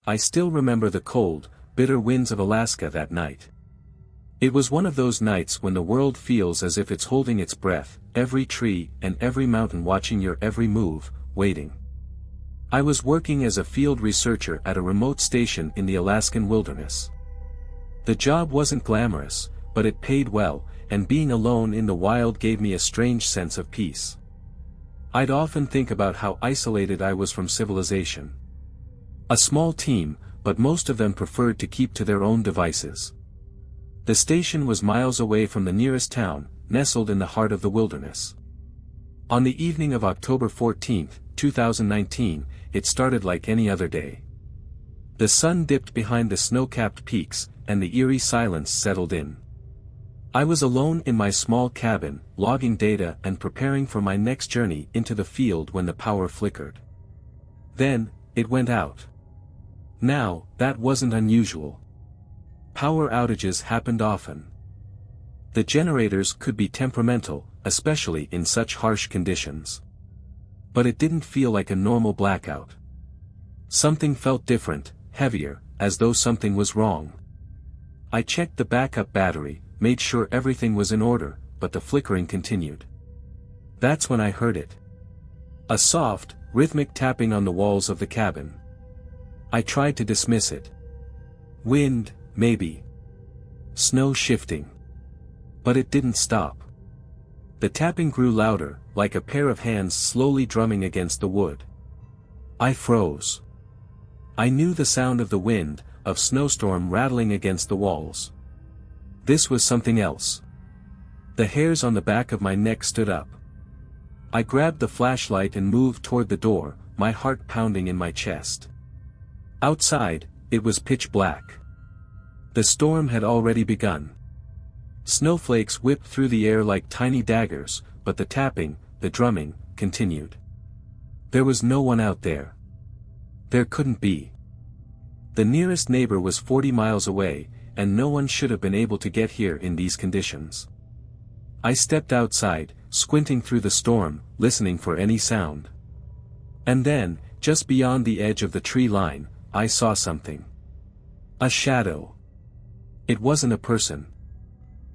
I still remember the cold, bitter winds of Alaska that night. It was one of those nights when the world feels as if it's holding its breath, every tree and every mountain watching your every move, waiting. I was working as a field researcher at a remote station in the Alaskan wilderness. The job wasn't glamorous, but it paid well, and being alone in the wild gave me a strange sense of peace. I'd often think about how isolated I was from civilization. A small team, but most of them preferred to keep to their own devices. The station was miles away from the nearest town, nestled in the heart of the wilderness. On the evening of October 14, 2019, it started like any other day. The sun dipped behind the snow-capped peaks, and the eerie silence settled in. I was alone in my small cabin, logging data and preparing for my next journey into the field when the power flickered. Then, it went out. Now, that wasn't unusual. Power outages happened often. The generators could be temperamental, especially in such harsh conditions. But it didn't feel like a normal blackout. Something felt different, heavier, as though something was wrong. I checked the backup battery, made sure everything was in order, but the flickering continued. That's when I heard it. A soft, rhythmic tapping on the walls of the cabin. I tried to dismiss it. Wind, maybe. Snow shifting. But it didn't stop. The tapping grew louder, like a pair of hands slowly drumming against the wood. I froze. I knew the sound of the wind, of snowstorm rattling against the walls. This was something else. The hairs on the back of my neck stood up. I grabbed the flashlight and moved toward the door, my heart pounding in my chest. Outside, it was pitch black. The storm had already begun. Snowflakes whipped through the air like tiny daggers, but the tapping, the drumming, continued. There was no one out there. There couldn't be. The nearest neighbor was 40 miles away, and no one should have been able to get here in these conditions. I stepped outside, squinting through the storm, listening for any sound. And then, just beyond the edge of the tree line, I saw something. A shadow. It wasn't a person.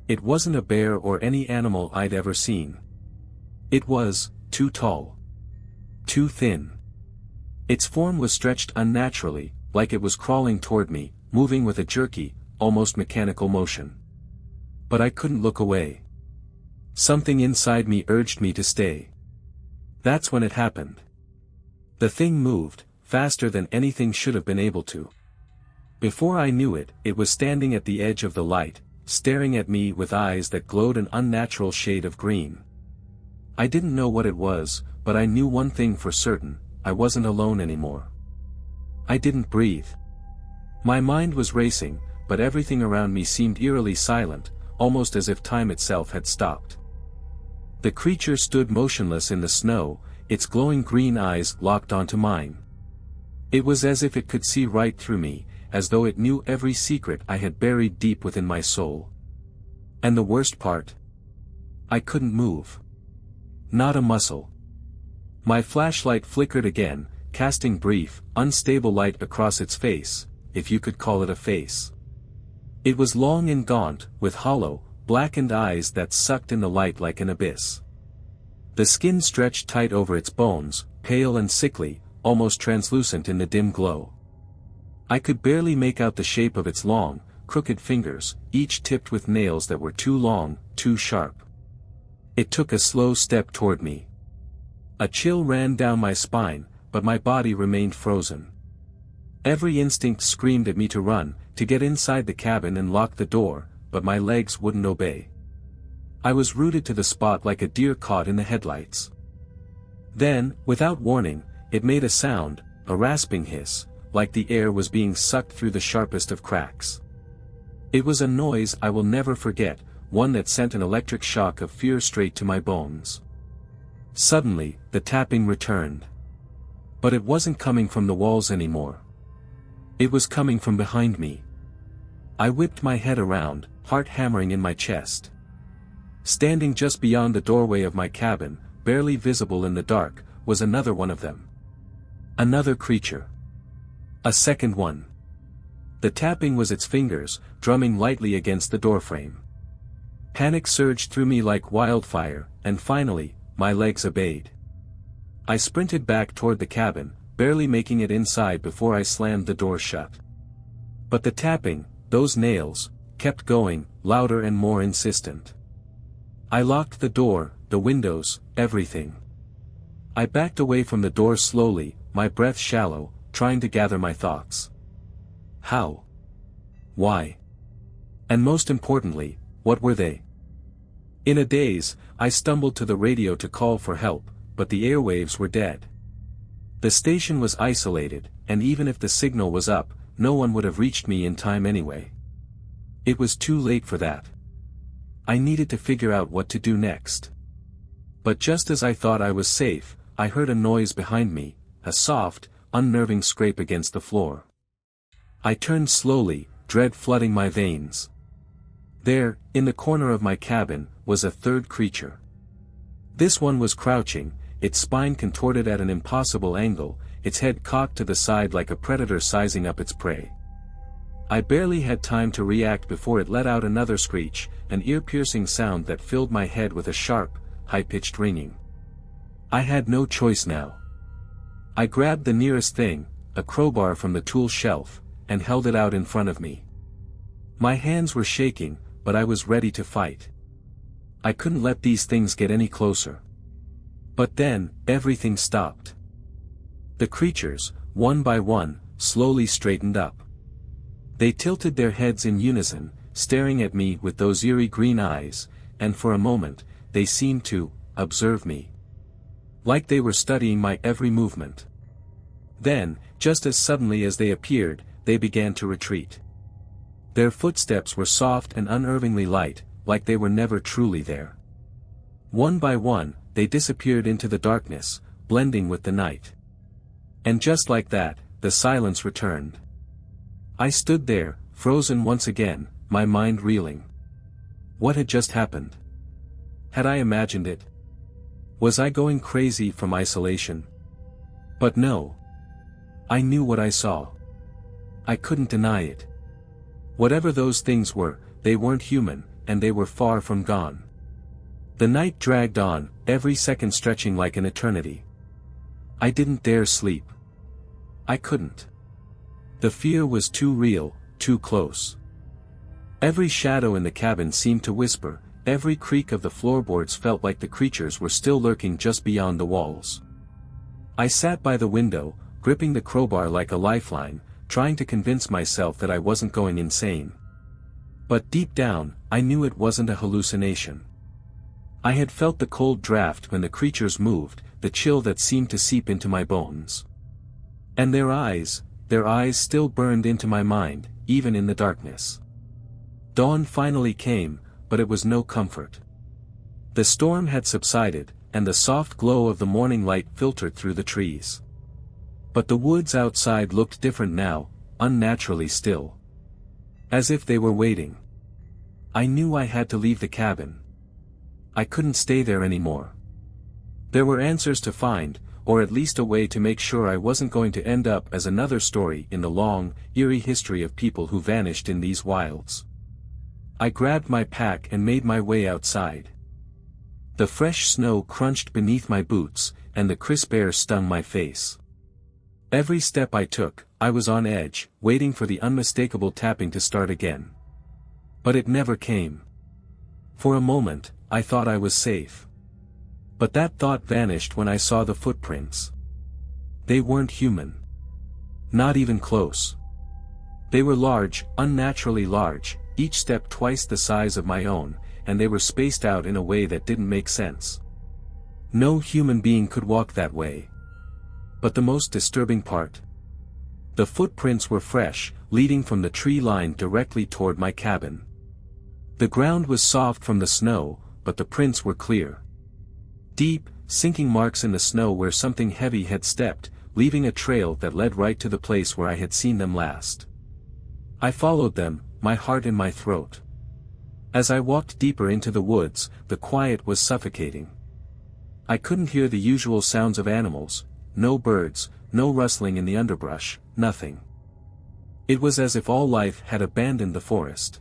It wasn't a bear or any animal I'd ever seen. It was too tall. Too thin. Its form was stretched unnaturally, like it was crawling toward me, moving with a jerky, almost mechanical motion. But I couldn't look away. Something inside me urged me to stay. That's when it happened. The thing moved, faster than anything should have been able to. Before I knew it, it was standing at the edge of the light, staring at me with eyes that glowed an unnatural shade of green. I didn't know what it was, but I knew one thing for certain: I wasn't alone anymore. I didn't breathe. My mind was racing, but everything around me seemed eerily silent, almost as if time itself had stopped. The creature stood motionless in the snow, its glowing green eyes locked onto mine. It was as if it could see right through me, as though it knew every secret I had buried deep within my soul. And the worst part? I couldn't move. Not a muscle. My flashlight flickered again, casting brief, unstable light across its face, if you could call it a face. It was long and gaunt, with hollow, blackened eyes that sucked in the light like an abyss. The skin stretched tight over its bones, pale and sickly, almost translucent in the dim glow. I could barely make out the shape of its long, crooked fingers, each tipped with nails that were too long, too sharp. It took a slow step toward me. A chill ran down my spine, but my body remained frozen. Every instinct screamed at me to run, to get inside the cabin and lock the door, but my legs wouldn't obey. I was rooted to the spot like a deer caught in the headlights. Then, without warning, it made a sound, a rasping hiss, like the air was being sucked through the sharpest of cracks. It was a noise I will never forget, one that sent an electric shock of fear straight to my bones. Suddenly, the tapping returned. But it wasn't coming from the walls anymore. It was coming from behind me. I whipped my head around, heart hammering in my chest. Standing just beyond the doorway of my cabin, barely visible in the dark, was another one of them. Another creature. A second one. The tapping was its fingers, drumming lightly against the doorframe. Panic surged through me like wildfire, and finally, my legs obeyed. I sprinted back toward the cabin, barely making it inside before I slammed the door shut. But the tapping, those nails, kept going, louder and more insistent. I locked the door, the windows, everything. I backed away from the door slowly, my breath shallow, trying to gather my thoughts. How? Why? And most importantly, what were they? In a daze, I stumbled to the radio to call for help, but the airwaves were dead. The station was isolated, and even if the signal was up, no one would have reached me in time anyway. It was too late for that. I needed to figure out what to do next. But just as I thought I was safe, I heard a noise behind me, a soft, unnerving scrape against the floor. I turned slowly, dread flooding my veins. There, in the corner of my cabin, was a third creature. This one was crouching, its spine contorted at an impossible angle, its head cocked to the side like a predator sizing up its prey. I barely had time to react before it let out another screech, an ear-piercing sound that filled my head with a sharp, high-pitched ringing. I had no choice now. I grabbed the nearest thing, a crowbar from the tool shelf, and held it out in front of me. My hands were shaking, but I was ready to fight. I couldn't let these things get any closer. But then, everything stopped. The creatures, one by one, slowly straightened up. They tilted their heads in unison, staring at me with those eerie green eyes, and for a moment, they seemed to observe me. Like they were studying my every movement. Then, just as suddenly as they appeared, they began to retreat. Their footsteps were soft and unnervingly light, like they were never truly there. One by one, they disappeared into the darkness, blending with the night. And just like that, the silence returned. I stood there, frozen once again, my mind reeling. What had just happened? Had I imagined it? Was I going crazy from isolation? But no. I knew what I saw. I couldn't deny it. Whatever those things were, they weren't human, and they were far from gone. The night dragged on, every second stretching like an eternity. I didn't dare sleep. I couldn't. The fear was too real, too close. Every shadow in the cabin seemed to whisper, every creak of the floorboards felt like the creatures were still lurking just beyond the walls. I sat by the window, gripping the crowbar like a lifeline, trying to convince myself that I wasn't going insane. But deep down, I knew it wasn't a hallucination. I had felt the cold draft when the creatures moved, the chill that seemed to seep into my bones. And their eyes still burned into my mind, even in the darkness. Dawn finally came, but it was no comfort. The storm had subsided, and the soft glow of the morning light filtered through the trees. But the woods outside looked different now, unnaturally still. As if they were waiting. I knew I had to leave the cabin. I couldn't stay there anymore. There were answers to find, or at least a way to make sure I wasn't going to end up as another story in the long, eerie history of people who vanished in these wilds. I grabbed my pack and made my way outside. The fresh snow crunched beneath my boots, and the crisp air stung my face. Every step I took, I was on edge, waiting for the unmistakable tapping to start again. But it never came. For a moment, I thought I was safe. But that thought vanished when I saw the footprints. They weren't human. Not even close. They were large, unnaturally large, each step twice the size of my own, and they were spaced out in a way that didn't make sense. No human being could walk that way. But the most disturbing part? The footprints were fresh, leading from the tree line directly toward my cabin. The ground was soft from the snow, but the prints were clear. Deep, sinking marks in the snow where something heavy had stepped, leaving a trail that led right to the place where I had seen them last. I followed them, my heart in my throat. As I walked deeper into the woods, the quiet was suffocating. I couldn't hear the usual sounds of animals, no birds, no rustling in the underbrush, nothing. It was as if all life had abandoned the forest.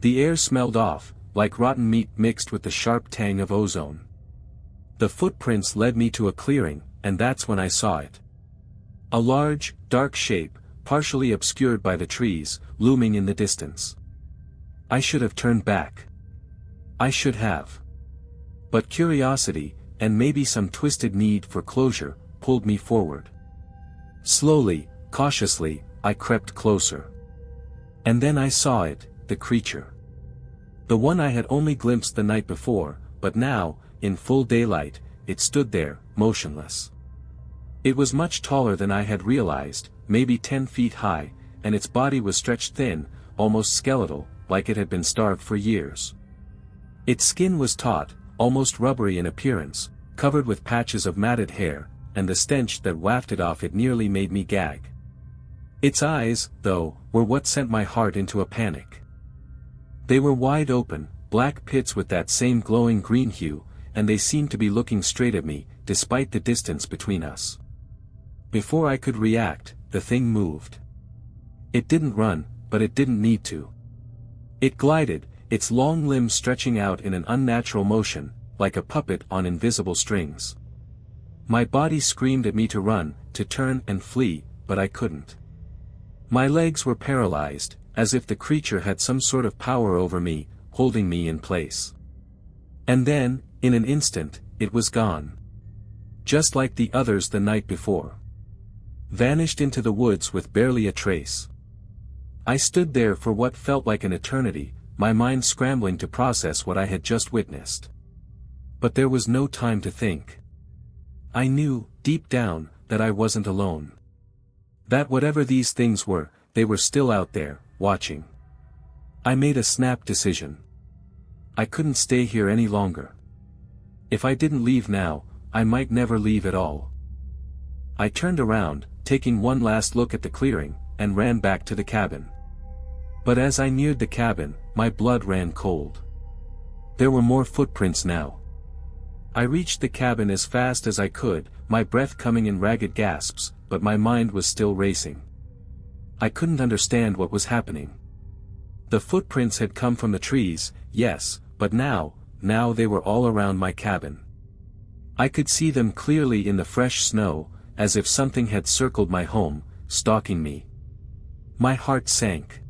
The air smelled off, like rotten meat mixed with the sharp tang of ozone. The footprints led me to a clearing, and that's when I saw it. A large, dark shape, partially obscured by the trees, looming in the distance. I should have turned back. I should have. But curiosity, and maybe some twisted need for closure, pulled me forward. Slowly, cautiously, I crept closer. And then I saw it, the creature. The one I had only glimpsed the night before, but now, in full daylight, it stood there, motionless. It was much taller than I had realized, maybe 10 feet high, and its body was stretched thin, almost skeletal, like it had been starved for years. Its skin was taut, almost rubbery in appearance, covered with patches of matted hair, and the stench that wafted off it nearly made me gag. Its eyes, though, were what sent my heart into a panic. They were wide open, black pits with that same glowing green hue, and they seemed to be looking straight at me, despite the distance between us. Before I could react, the thing moved. It didn't run, but it didn't need to. It glided, its long limbs stretching out in an unnatural motion, like a puppet on invisible strings. My body screamed at me to run, to turn and flee, but I couldn't. My legs were paralyzed, as if the creature had some sort of power over me, holding me in place. And then, in an instant, it was gone. Just like the others the night before. Vanished into the woods with barely a trace. I stood there for what felt like an eternity, my mind scrambling to process what I had just witnessed. But there was no time to think. I knew, deep down, that I wasn't alone. That whatever these things were, they were still out there, watching. I made a snap decision. I couldn't stay here any longer. If I didn't leave now, I might never leave at all. I turned around, taking one last look at the clearing, and ran back to the cabin. But as I neared the cabin, my blood ran cold. There were more footprints now. I reached the cabin as fast as I could, my breath coming in ragged gasps, but my mind was still racing. I couldn't understand what was happening. The footprints had come from the trees, yes, but now they were all around my cabin. I could see them clearly in the fresh snow, as if something had circled my home, stalking me. My heart sank.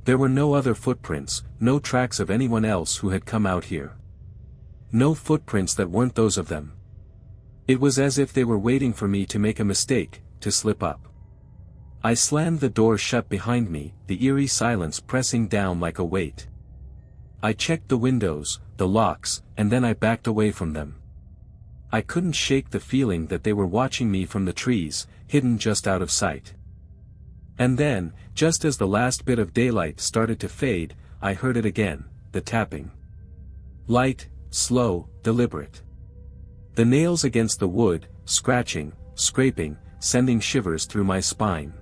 There were no other footprints, no tracks of anyone else who had come out here. No footprints that weren't those of them. It was as if they were waiting for me to make a mistake, to slip up. I slammed the door shut behind me, the eerie silence pressing down like a weight. I checked the windows, the locks, and then I backed away from them. I couldn't shake the feeling that they were watching me from the trees, hidden just out of sight. And then, just as the last bit of daylight started to fade, I heard it again, the tapping. Light, slow, deliberate. The nails against the wood, scratching, scraping, sending shivers through my spine.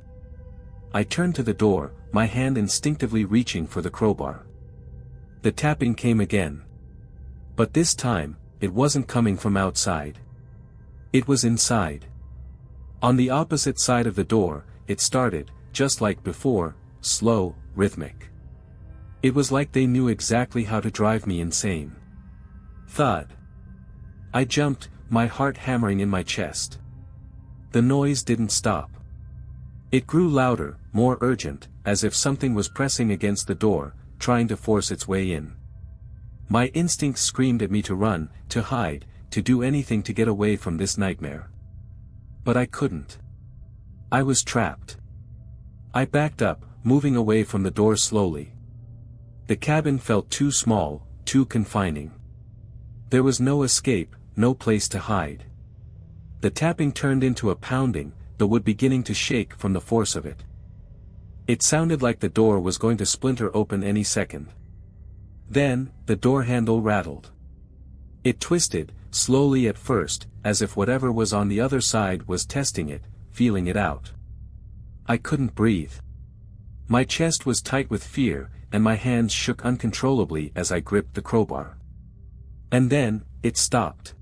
I turned to the door, my hand instinctively reaching for the crowbar. The tapping came again. But this time, it wasn't coming from outside. It was inside. On the opposite side of the door, it started, just like before, slow, rhythmic. It was like they knew exactly how to drive me insane. Thud. I jumped, my heart hammering in my chest. The noise didn't stop. It grew louder, more urgent, as if something was pressing against the door, trying to force its way in. My instincts screamed at me to run, to hide, to do anything to get away from this nightmare. But I couldn't. I was trapped. I backed up, moving away from the door slowly. The cabin felt too small, too confining. There was no escape, no place to hide. The tapping turned into a pounding, the wood beginning to shake from the force of it. It sounded like the door was going to splinter open any second. Then, the door handle rattled. It twisted, slowly at first, as if whatever was on the other side was testing it, feeling it out. I couldn't breathe. My chest was tight with fear, and my hands shook uncontrollably as I gripped the crowbar. And then, it stopped.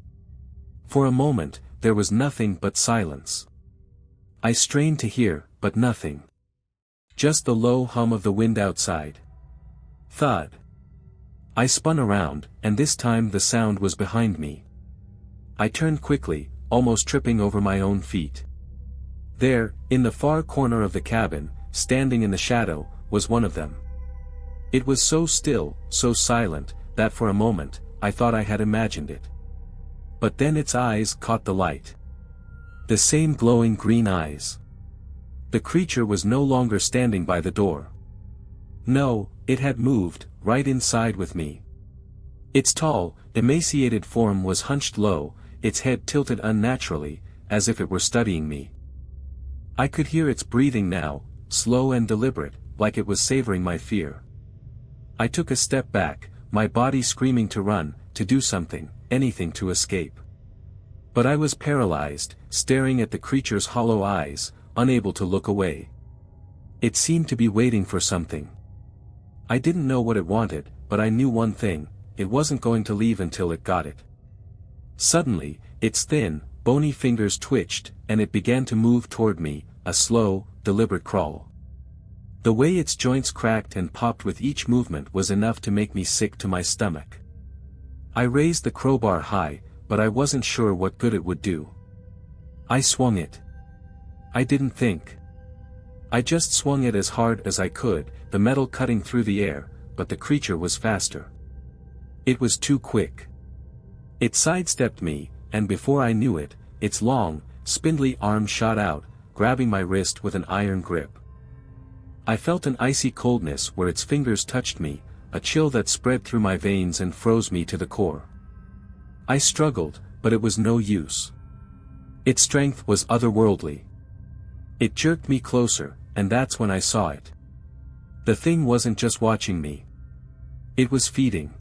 For a moment, there was nothing but silence. I strained to hear, but nothing. Just the low hum of the wind outside. Thud. I spun around, and this time the sound was behind me. I turned quickly, almost tripping over my own feet. There, in the far corner of the cabin, standing in the shadow, was one of them. It was so still, so silent, that for a moment, I thought I had imagined it. But then its eyes caught the light. The same glowing green eyes. The creature was no longer standing by the door. No, it had moved, right inside with me. Its tall, emaciated form was hunched low, its head tilted unnaturally, as if it were studying me. I could hear its breathing now, slow and deliberate, like it was savoring my fear. I took a step back, my body screaming to run, to do something, anything to escape. But I was paralyzed, staring at the creature's hollow eyes, unable to look away. It seemed to be waiting for something. I didn't know what it wanted, but I knew one thing: it wasn't going to leave until it got it. Suddenly, its thin, bony fingers twitched, and it began to move toward me, a slow, deliberate crawl. The way its joints cracked and popped with each movement was enough to make me sick to my stomach. I raised the crowbar high, but I wasn't sure what good it would do. I swung it. I didn't think. I just swung it as hard as I could, the metal cutting through the air, but the creature was faster. It was too quick. It sidestepped me, and before I knew it, its long, spindly arm shot out, grabbing my wrist with an iron grip. I felt an icy coldness where its fingers touched me, a chill that spread through my veins and froze me to the core. I struggled, but it was no use. Its strength was otherworldly. It jerked me closer, and that's when I saw it. The thing wasn't just watching me. It was feeding.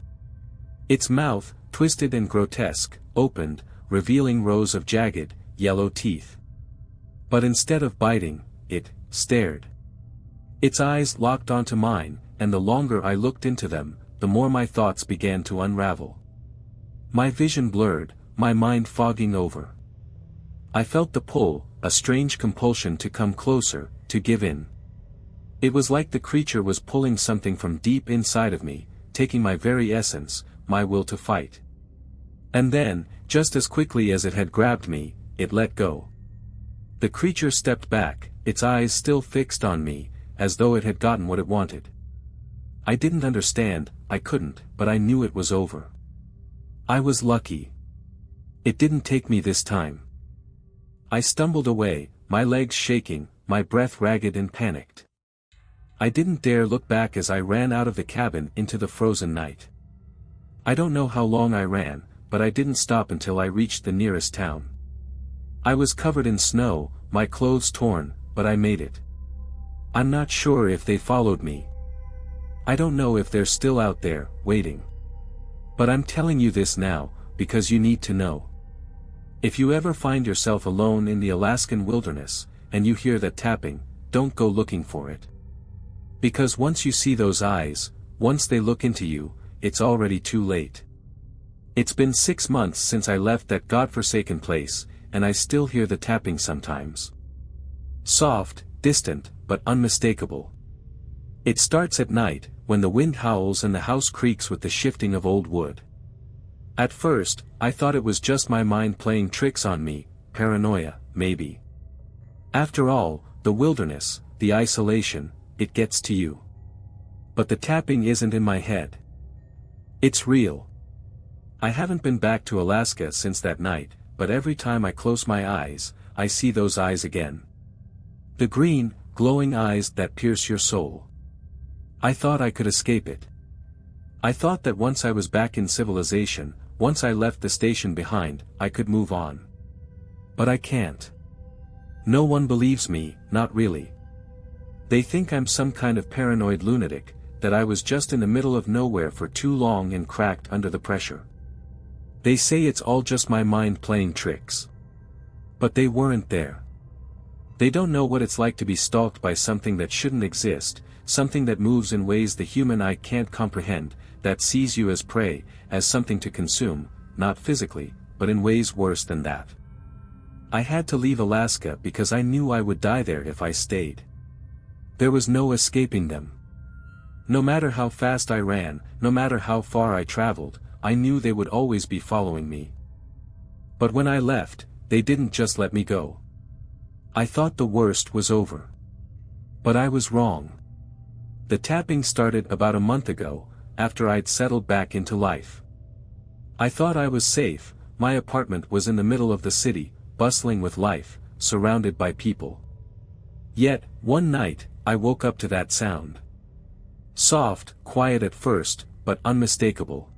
Its mouth, twisted and grotesque, opened, revealing rows of jagged, yellow teeth. But instead of biting, it stared. Its eyes locked onto mine, and the longer I looked into them, the more my thoughts began to unravel. My vision blurred, my mind fogging over. I felt the pull, a strange compulsion to come closer, to give in. It was like the creature was pulling something from deep inside of me, taking my very essence, my will to fight. And then, just as quickly as it had grabbed me, it let go. The creature stepped back, its eyes still fixed on me, as though it had gotten what it wanted. I didn't understand, I couldn't, but I knew it was over. I was lucky. It didn't take me this time. I stumbled away, my legs shaking, my breath ragged and panicked. I didn't dare look back as I ran out of the cabin into the frozen night. I don't know how long I ran, but I didn't stop until I reached the nearest town. I was covered in snow, my clothes torn, but I made it. I'm not sure if they followed me. I don't know if they're still out there, waiting. But I'm telling you this now, because you need to know. If you ever find yourself alone in the Alaskan wilderness, and you hear that tapping, don't go looking for it. Because once you see those eyes, once they look into you, it's already too late. It's been 6 months since I left that godforsaken place, and I still hear the tapping sometimes. Soft, distant, but unmistakable. It starts at night, when the wind howls and the house creaks with the shifting of old wood. At first, I thought it was just my mind playing tricks on me, paranoia, maybe. After all, the wilderness, the isolation, it gets to you. But the tapping isn't in my head. It's real. I haven't been back to Alaska since that night, but every time I close my eyes, I see those eyes again. The green, glowing eyes that pierce your soul. I thought I could escape it. I thought that once I was back in civilization, once I left the station behind, I could move on. But I can't. No one believes me, not really. They think I'm some kind of paranoid lunatic, that I was just in the middle of nowhere for too long and cracked under the pressure. They say it's all just my mind playing tricks. But they weren't there. They don't know what it's like to be stalked by something that shouldn't exist, something that moves in ways the human eye can't comprehend, that sees you as prey, as something to consume, not physically, but in ways worse than that. I had to leave Alaska because I knew I would die there if I stayed. There was no escaping them. No matter how fast I ran, no matter how far I traveled, I knew they would always be following me. But when I left, they didn't just let me go. I thought the worst was over. But I was wrong. The tapping started about a month ago, after I'd settled back into life. I thought I was safe. My apartment was in the middle of the city, bustling with life, surrounded by people. Yet, one night, I woke up to that sound. Soft, quiet at first, but unmistakable.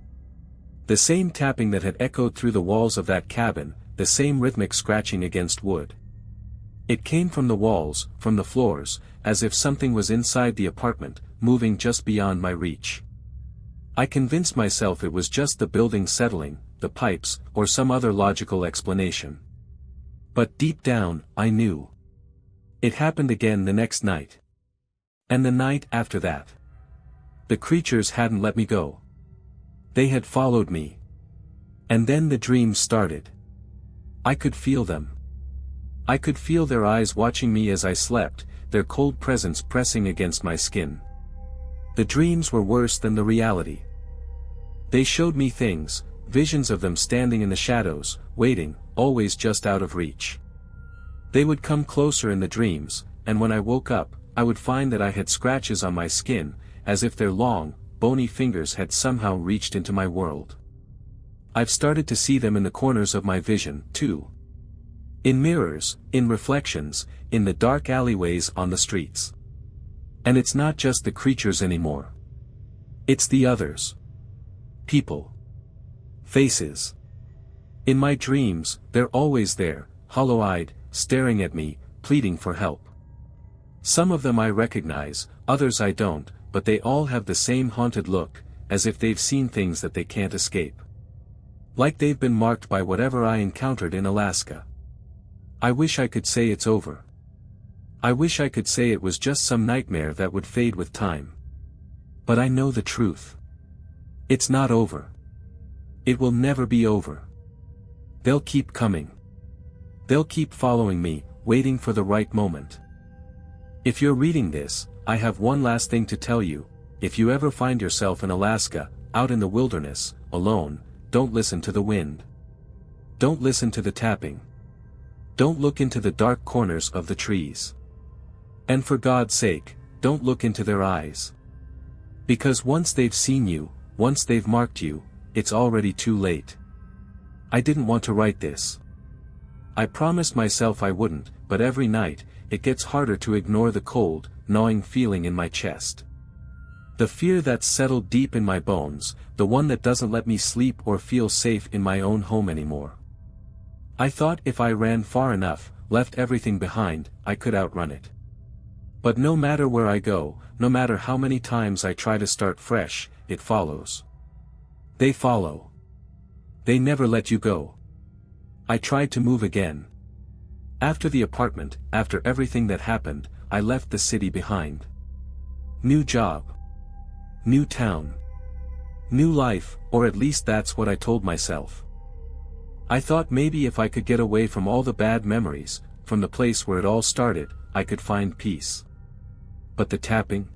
The same tapping that had echoed through the walls of that cabin, the same rhythmic scratching against wood. It came from the walls, from the floors, as if something was inside the apartment, moving just beyond my reach. I convinced myself it was just the building settling, the pipes, or some other logical explanation. But deep down, I knew. It happened again the next night. And the night after that. The creatures hadn't let me go. They had followed me. And then the dreams started. I could feel them. I could feel their eyes watching me as I slept, their cold presence pressing against my skin. The dreams were worse than the reality. They showed me things, visions of them standing in the shadows, waiting, always just out of reach. They would come closer in the dreams, and when I woke up, I would find that I had scratches on my skin, as if their long, bony fingers had somehow reached into my world. I've started to see them in the corners of my vision, too. In mirrors, in reflections, in the dark alleyways on the streets. And it's not just the creatures anymore. It's the others. People. Faces. In my dreams, they're always there, hollow-eyed, staring at me, pleading for help. Some of them I recognize, others I don't, but they all have the same haunted look, as if they've seen things that they can't escape. Like they've been marked by whatever I encountered in Alaska. I wish I could say it's over. I wish I could say it was just some nightmare that would fade with time. But I know the truth. It's not over. It will never be over. They'll keep coming. They'll keep following me, waiting for the right moment. If you're reading this, I have one last thing to tell you. If you ever find yourself in Alaska, out in the wilderness, alone, don't listen to the wind. Don't listen to the tapping. Don't look into the dark corners of the trees. And for God's sake, don't look into their eyes. Because once they've seen you, once they've marked you, it's already too late. I didn't want to write this. I promised myself I wouldn't, but every night, it gets harder to ignore the cold, gnawing feeling in my chest. The fear that's settled deep in my bones, the one that doesn't let me sleep or feel safe in my own home anymore. I thought if I ran far enough, left everything behind, I could outrun it. But no matter where I go, no matter how many times I try to start fresh, it follows. They follow. They never let you go. I tried to move again. After the apartment, after everything that happened, I left the city behind. New job. New town. New life, or at least that's what I told myself. I thought maybe if I could get away from all the bad memories, from the place where it all started, I could find peace. But the tapping?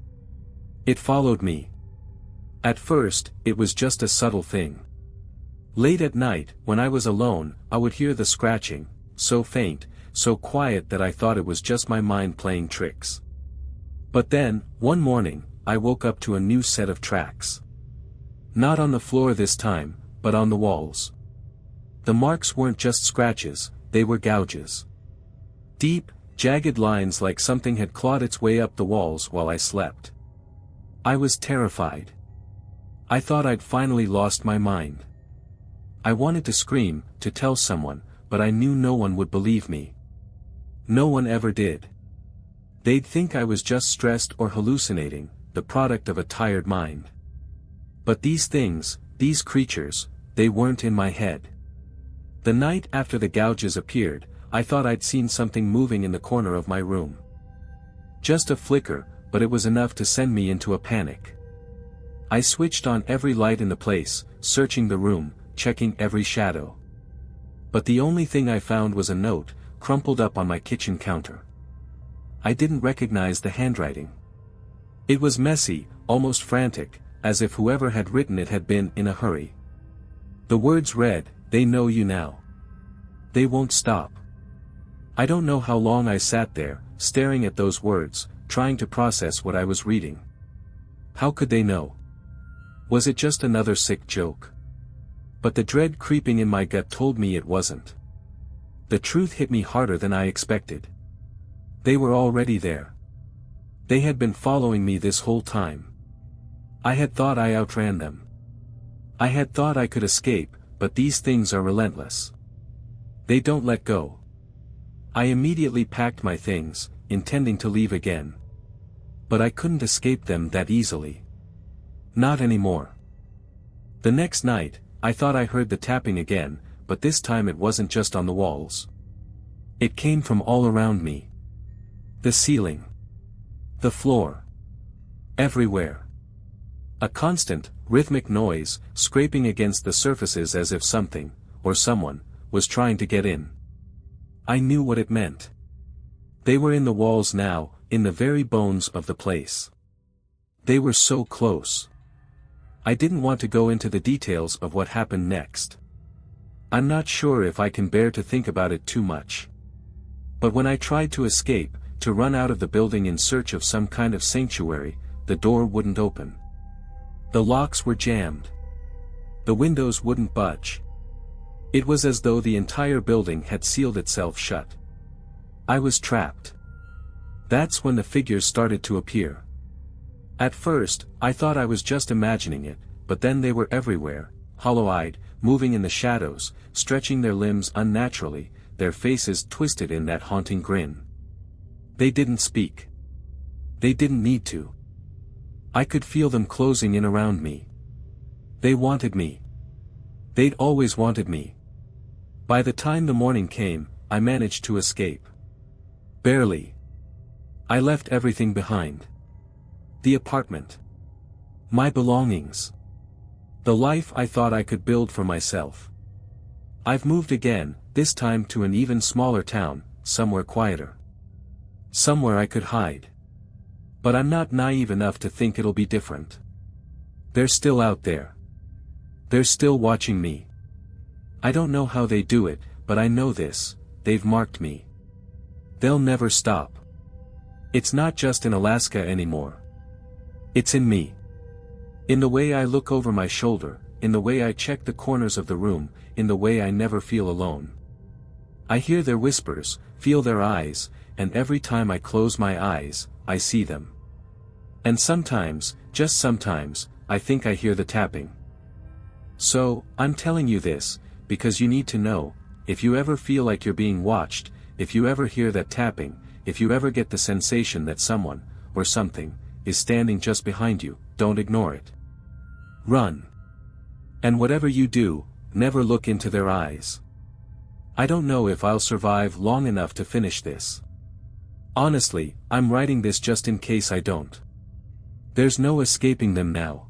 It followed me. At first, it was just a subtle thing. Late at night, when I was alone, I would hear the scratching, so faint, so quiet that I thought it was just my mind playing tricks. But then, one morning, I woke up to a new set of tracks. Not on the floor this time, but on the walls. The marks weren't just scratches, they were gouges. Deep, jagged lines like something had clawed its way up the walls while I slept. I was terrified. I thought I'd finally lost my mind. I wanted to scream, to tell someone, but I knew no one would believe me. No one ever did. They'd think I was just stressed or hallucinating, the product of a tired mind. But these things, these creatures, they weren't in my head. The night after the gouges appeared, I thought I'd seen something moving in the corner of my room. Just a flicker, but it was enough to send me into a panic. I switched on every light in the place, searching the room, checking every shadow. But the only thing I found was a note, crumpled up on my kitchen counter. I didn't recognize the handwriting. It was messy, almost frantic, as if whoever had written it had been in a hurry. The words read, "They know you now. They won't stop." I don't know how long I sat there, staring at those words, trying to process what I was reading. How could they know? Was it just another sick joke? But the dread creeping in my gut told me it wasn't. The truth hit me harder than I expected. They were already there. They had been following me this whole time. I had thought I outran them. I had thought I could escape, but these things are relentless. They don't let go. I immediately packed my things, intending to leave again. But I couldn't escape them that easily. Not anymore. The next night, I thought I heard the tapping again, but this time it wasn't just on the walls. It came from all around me. The ceiling. The floor. Everywhere. A constant, rhythmic noise, scraping against the surfaces as if something, or someone, was trying to get in. I knew what it meant. They were in the walls now, in the very bones of the place. They were so close. I didn't want to go into the details of what happened next. I'm not sure if I can bear to think about it too much. But when I tried to escape, to run out of the building in search of some kind of sanctuary, the door wouldn't open. The locks were jammed. The windows wouldn't budge. It was as though the entire building had sealed itself shut. I was trapped. That's when the figures started to appear. At first, I thought I was just imagining it, but then they were everywhere, hollow-eyed, moving in the shadows, stretching their limbs unnaturally, their faces twisted in that haunting grin. They didn't speak. They didn't need to. I could feel them closing in around me. They wanted me. They'd always wanted me. By the time the morning came, I managed to escape. Barely. I left everything behind. The apartment. My belongings. The life I thought I could build for myself. I've moved again, this time to an even smaller town, somewhere quieter. Somewhere I could hide. But I'm not naive enough to think it'll be different. They're still out there. They're still watching me. I don't know how they do it, but I know this, they've marked me. They'll never stop. It's not just in Alaska anymore. It's in me. In the way I look over my shoulder, in the way I check the corners of the room, in the way I never feel alone. I hear their whispers, feel their eyes, and every time I close my eyes, I see them. And sometimes, just sometimes, I think I hear the tapping. So, I'm telling you this, because you need to know, if you ever feel like you're being watched, if you ever hear that tapping, if you ever get the sensation that someone, or something, is standing just behind you, don't ignore it. Run. And whatever you do, never look into their eyes. I don't know if I'll survive long enough to finish this. Honestly, I'm writing this just in case I don't. There's no escaping them now.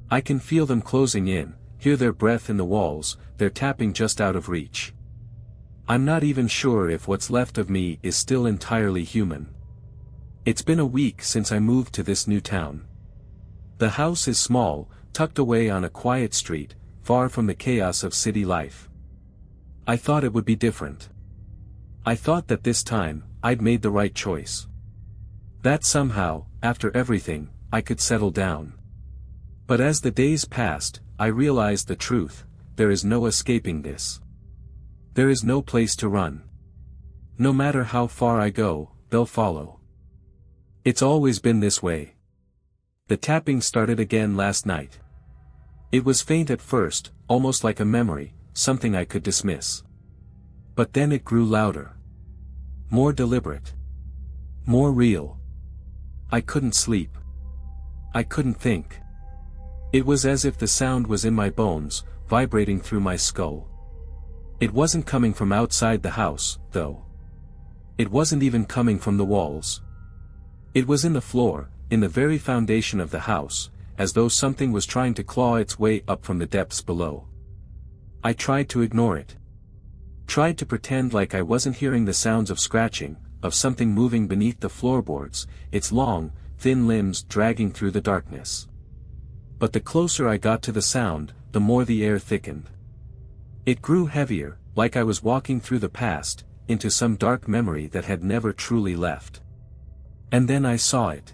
I can feel them closing in, hear their breath in the walls, their tapping just out of reach. I'm not even sure if what's left of me is still entirely human. It's been a week since I moved to this new town. The house is small, tucked away on a quiet street, far from the chaos of city life. I thought it would be different. I thought that this time, I'd made the right choice. That somehow, after everything, I could settle down. But as the days passed, I realized the truth, there is no escaping this. There is no place to run. No matter how far I go, they'll follow. It's always been this way. The tapping started again last night. It was faint at first, almost like a memory, something I could dismiss. But then it grew louder. More deliberate. More real. I couldn't sleep. I couldn't think. It was as if the sound was in my bones, vibrating through my skull. It wasn't coming from outside the house, though. It wasn't even coming from the walls. It was in the floor, in the very foundation of the house, as though something was trying to claw its way up from the depths below. I tried to ignore it. Tried to pretend like I wasn't hearing the sounds of scratching, of something moving beneath the floorboards, its long, thin limbs dragging through the darkness. But the closer I got to the sound, the more the air thickened. It grew heavier, like I was walking through the past, into some dark memory that had never truly left. And then I saw it.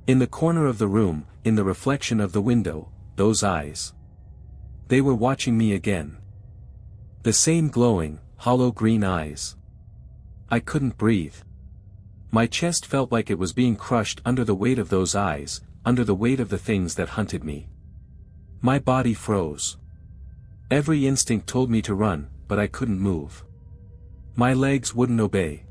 In the corner of the room, in the reflection of the window, those eyes. They were watching me again. The same glowing, hollow green eyes. I couldn't breathe. My chest felt like it was being crushed under the weight of those eyes, under the weight of the things that hunted me. My body froze. Every instinct told me to run, but I couldn't move. My legs wouldn't obey.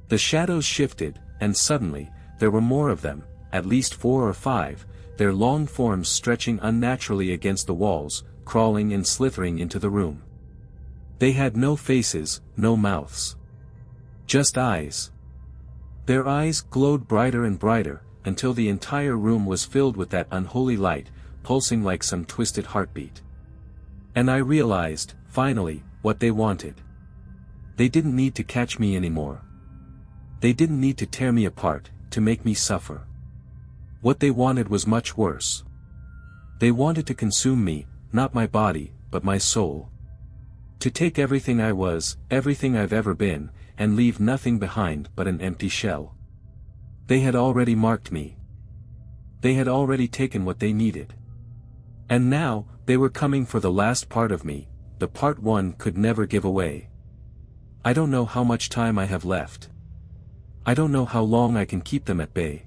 The shadows shifted, and suddenly, there were more of them, at least 4 or 5, their long forms stretching unnaturally against the walls, crawling and slithering into the room. They had no faces, no mouths. Just eyes. Their eyes glowed brighter and brighter, until the entire room was filled with that unholy light, pulsing like some twisted heartbeat. And I realized, finally, what they wanted. They didn't need to catch me anymore. They didn't need to tear me apart, to make me suffer. What they wanted was much worse. They wanted to consume me, not my body, but my soul. To take everything I was, everything I've ever been, and leave nothing behind but an empty shell. They had already marked me. They had already taken what they needed. And now, they were coming for the last part of me, the part one could never give away. I don't know how much time I have left. I don't know how long I can keep them at bay.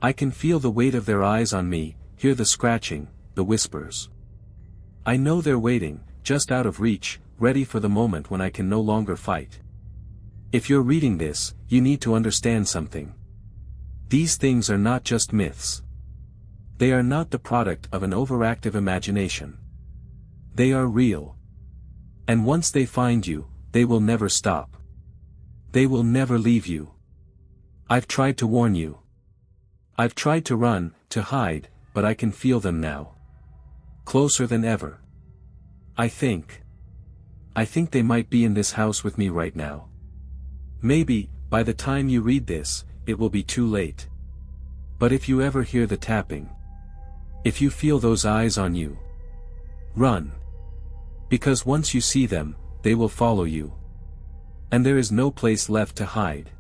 I can feel the weight of their eyes on me, hear the scratching, the whispers. I know they're waiting, just out of reach, ready for the moment when I can no longer fight. If you're reading this, you need to understand something. These things are not just myths. They are not the product of an overactive imagination. They are real. And once they find you, they will never stop. They will never leave you. I've tried to warn you. I've tried to run, to hide, but I can feel them now. Closer than ever. I think they might be in this house with me right now. Maybe, by the time you read this, it will be too late. But if you ever hear the tapping, if you feel those eyes on you, run. Because once you see them, they will follow you. And there is no place left to hide.